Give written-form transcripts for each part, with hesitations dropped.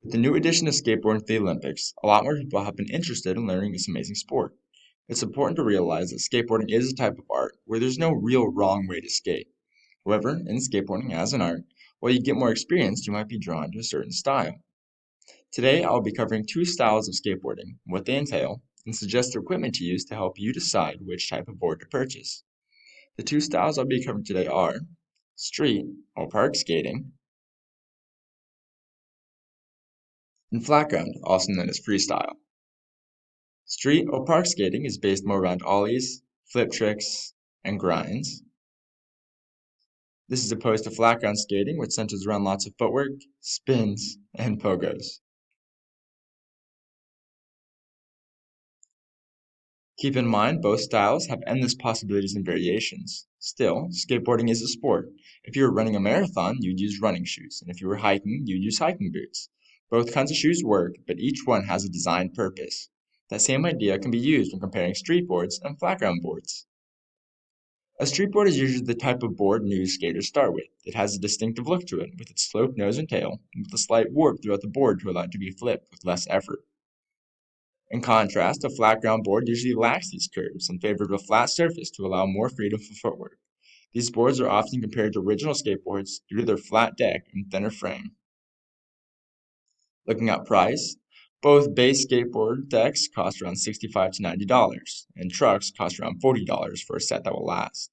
With the new addition of skateboarding to the Olympics, a lot more people have been interested in learning this amazing sport. It's important to realize that skateboarding is a type of art where there's no real wrong way to skate. However, in skateboarding as an art, while you get more experience, you might be drawn to a certain style. Today, I'll be covering two styles of skateboarding, what they entail, and suggest the equipment to use to help you decide which type of board to purchase. The two styles I'll be covering today are street or park skating and flat ground, also known as freestyle. Street or park skating is based more around ollies, flip tricks, and grinds. This is opposed to flat ground skating, which centers around lots of footwork, spins, and pogos. Keep in mind, both styles have endless possibilities and variations. Still, skateboarding is a sport. If you were running a marathon, you'd use running shoes, and if you were hiking, you'd use hiking boots. Both kinds of shoes work, but each one has a design purpose. That same idea can be used when comparing street boards and flat ground boards. A street board is usually the type of board new skaters start with. It has a distinctive look to it, with its sloped nose and tail, and with a slight warp throughout the board to allow it to be flipped with less effort. In contrast, a flat ground board usually lacks these curves in favor of a flat surface to allow more freedom for footwork. These boards are often compared to original skateboards due to their flat deck and thinner frame. Looking at price, both base skateboard decks cost around $65 to $90, and trucks cost around $40 for a set that will last.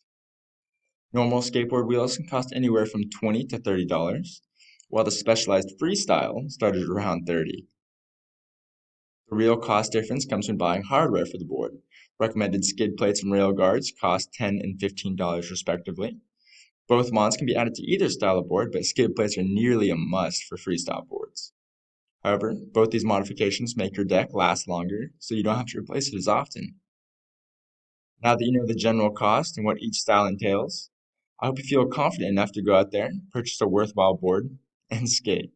Normal skateboard wheels can cost anywhere from $20 to $30, while the specialized freestyle started at around $30. The real cost difference comes when buying hardware for the board. Recommended skid plates and rail guards cost $10 and $15 respectively. Both mods can be added to either style of board, but skid plates are nearly a must for freestyle boards. However, both these modifications make your deck last longer, so you don't have to replace it as often. Now that you know the general cost and what each style entails, I hope you feel confident enough to go out there, purchase a worthwhile board, and skate.